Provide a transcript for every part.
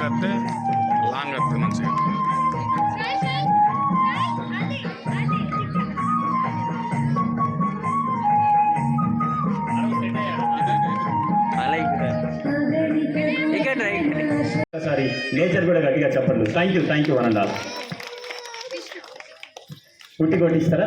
करते लांग करते मंచిగా sorry nature కూడా గట్టిగా చెప్పండి. థ్యాంక్ యూ అనందా. పుట్టి కొట్టిస్తారా?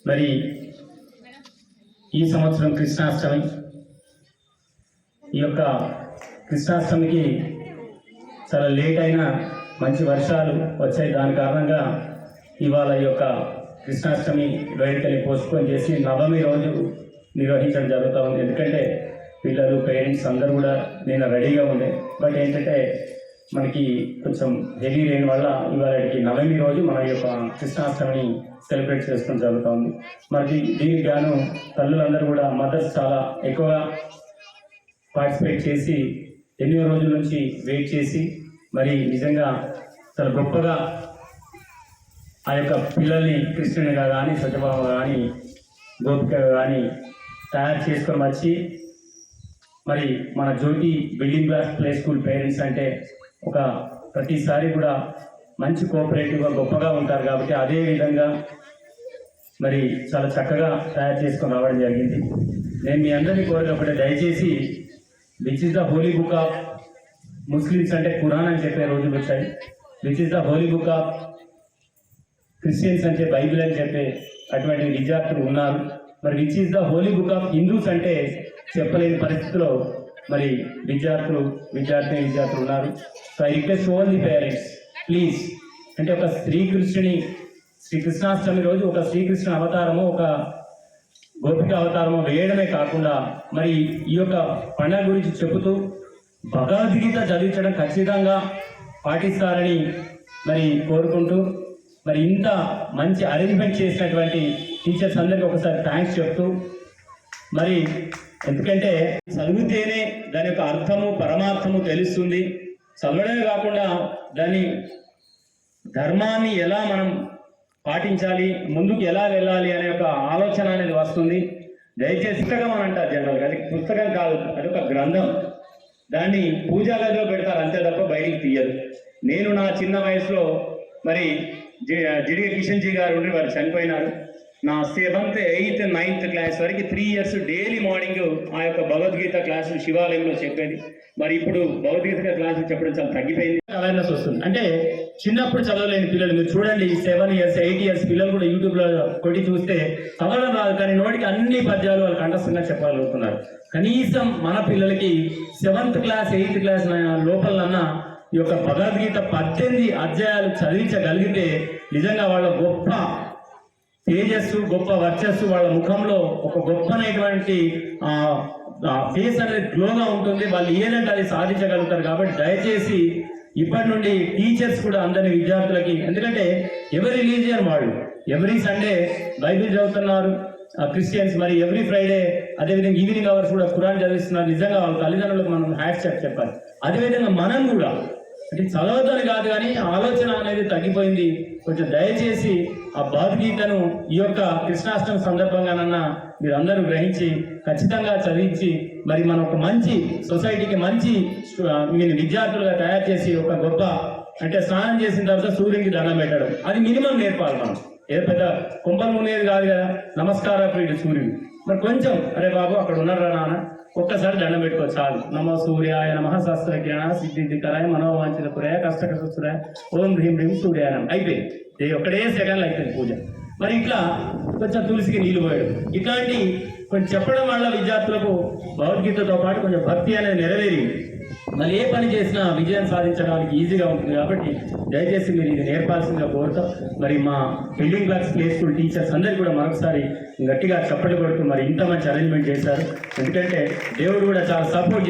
మరి ఈ సంవత్సరం కృష్ణాష్టమి. ఈ యొక్క కృష్ణాష్టమికి చాలా లేట్ అయినా మంచి వర్షాలు వచ్చాయి. దాని కారణంగా ఇవాళ ఈ యొక్క కృష్ణాష్టమి వేడుకని పోస్ట్పోన్ చేసి నవమి రోజు నిర్వహించడం జరుగుతూ ఉంది. ఎందుకంటే పిల్లలు పేరెంట్స్ అందరూ కూడా నేను రెడీగా ఉండే. బట్ ఏంటంటే మనకి కొంచెం హెవీ రెయిన్ వల్ల ఇవాళకి నవమి రోజు మన యొక్క కృష్ణాష్టమిని సెలబ్రేట్ చేసుకోవడం జరుగుతూ ఉంది. మరి దీనికి గాను తల్లులందరూ కూడా మదర్స్ చాలా ఎక్కువగా పార్టిసిపేట్ చేసి ఎన్నో రోజుల నుంచి వెయిట్ చేసి మరి నిజంగా చాలా గొప్పగా ఆ యొక్క పిల్లల్ని కృష్ణునిగా కానీ సత్యభామ కానీ గోపికగా కానీ తయారు చేసుకొని వచ్చి మరి మన Jyothi building block play school parents అంటే ఒక ప్రతిసారి కూడా మంచి కోఆపరేటివ్గా గొప్పగా ఉంటారు. కాబట్టి అదే విధంగా మరి చాలా చక్కగా తయారు చేసుకొని రావడం జరిగింది. నేను మీ అందరినీ కోరేది ఒకటే, దయచేసి which is the holy book of Muslims అంటే ఖురాన్ అని చెప్పే రోజులు వచ్చాయి. Which is the holy book of Christians అంటే బైబిల్ అని చెప్పే అటువంటి విద్యార్థులు ఉన్నారు. మరి which is the holy book of Hindus అంటే చెప్పలేని పరిస్థితిలో మరి విద్యార్థులు ఉన్నారు. So I request all the parents please, అంటే ఒక శ్రీకృష్ణాష్టమి రోజు ఒక శ్రీకృష్ణ అవతారము, ఒక గోపిక అవతారము వేయడమే కాకుండా మరి ఈ యొక్క పండుగ గురించి చెబుతూ భగవద్గీత చదివించడం ఖచ్చితంగా పాటిస్తారని మరి కోరుకుంటూ, మరి ఇంత మంచి అరేంజ్మెంట్ చేసినటువంటి టీచర్స్ అందరికీ ఒకసారి థ్యాంక్స్ చెప్తూ, మరి ఎందుకంటే చదివితేనే దాని యొక్క అర్థము పరమార్థము తెలుస్తుంది. చదవడమే కాకుండా దాని ధర్మాన్ని ఎలా మనం పాటించాలి, ముందుకు ఎలా వెళ్ళాలి అనే ఒక ఆలోచన అనేది వస్తుంది. దయచేసి పుస్తకం అని అంటారు జనరల్గా, అది పుస్తకం కాదు, అది ఒక గ్రంథం. దాన్ని పూజా గదిలో పెడతారు అంతే తప్ప బయటికి తీయదు. నేను నా చిన్న వయసులో మరి జిడిగ కిషన్ జీ గారు ఉండి వారు చనిపోయినారు. నా 7th, 8th, 9th క్లాస్ వరకు 3 years డైలీ మార్నింగ్ ఆ యొక్క భగవద్గీత క్లాసులు శివాలయంలో చెప్పేది. మరి ఇప్పుడు భగవద్గీత క్లాసులు చెప్పడం చాలా తగ్గిపోయింది. అవేర్నెస్ వస్తుంది. అంటే చిన్నప్పుడు చదవలేని పిల్లలు మీరు చూడండి, 7 years, 8 years పిల్లలు కూడా యూట్యూబ్లో కొట్టి చూస్తే చదవడం రాదు, కానీ నోటికి అన్ని పద్యాలు వాళ్ళు కంఠస్థంగా చెప్పగలుగుతున్నారు. కనీసం మన పిల్లలకి 7th class, 8th class లోపలన్నా ఈ యొక్క భగవద్గీత 18 అధ్యాయాలు చదివించగలిగితే నిజంగా వాళ్ళ గొప్ప తేజస్సు, గొప్ప వర్చస్సు, వాళ్ళ ముఖంలో ఒక గొప్పనైనటువంటి ఫేస్ అనేది గ్లోగా ఉంటుంది. వాళ్ళు ఏదంటే అది సాధించగలుగుతారు. కాబట్టి దయచేసి ఇప్పటి నుండి టీచర్స్ కూడా అందరి విద్యార్థులకి, ఎందుకంటే ఎవరి రిలీజియన్ వాళ్ళు ఎవ్రీ సండే బైబిల్ చదువుతున్నారు క్రిస్టియన్స్, మరి ఎవ్రీ ఫ్రైడే అదేవిధంగా ఈవినింగ్ అవర్స్ కూడా ఖురాన్ చదివిస్తున్నారు. నిజంగా వాళ్ళ తల్లిదండ్రులకు మనం హ్యాట్స్ ఆఫ్ చెప్పాలి. అదేవిధంగా మనం కూడా అంటే చదవద్దని కాదు, కానీ ఆలోచన అనేది తగ్గిపోయింది. కొంచెం దయచేసి ఆ భగవద్గీతను ఈ యొక్క కృష్ణాష్టమి సందర్భంగానన్నా మీరు అందరూ గ్రహించి ఖచ్చితంగా చదివించి మరి మనం ఒక మంచి సొసైటీకి మంచి విద్యార్థులుగా తయారు చేసి ఒక గొప్ప, అంటే స్నానం చేసిన తర్వాత సూర్యునికి దండం పెట్టడం అది మినిమం నేర్పాలి. మనం ఏదో పెద్ద కుంపలు మునేది కాదు కదా, నమస్కారం ప్రియుడు సూర్యుడు. మరి కొంచెం అరే బాబు అక్కడ ఉన్నారా నాన్న, ఒక్కసారి దండం పెట్టుకో చాలు. నమో సూర్యాయ నమః సహస్రకిరణ సిద్ధికరాయ మనోవాంఛిత పురాయ కష్టకృతురాయ ఓం హ్రీం హ్రీం సూర్యాయ అయిపోయింది. ఒక్కడే సెకండ్లు అయిపోయింది పూజ. మరి ఇట్లా కొంచెం తులసికి నీళ్లు పోయడం, ఇట్లాంటి కొంచెం చెప్పడం వల్ల విద్యార్థులకు భగవద్గీతతో పాటు కొంచెం భక్తి అనేది నెరవేరి మరి ఏ పని చేసినా విజయం సాధించడానికి ఈజీగా ఉంటుంది. కాబట్టి దయచేసి మీరు ఇది నేర్పాల్సిందిగా కోరుతాం. మరి మా building blocks play school teachers అందరికీ కూడా మరొకసారి గట్టిగా చప్పట్లు కొడుతూ మరి ఇంత మంచి అరేంజ్మెంట్ చేశారు. ఎందుకంటే దేవుడు కూడా చాలా సపోర్ట్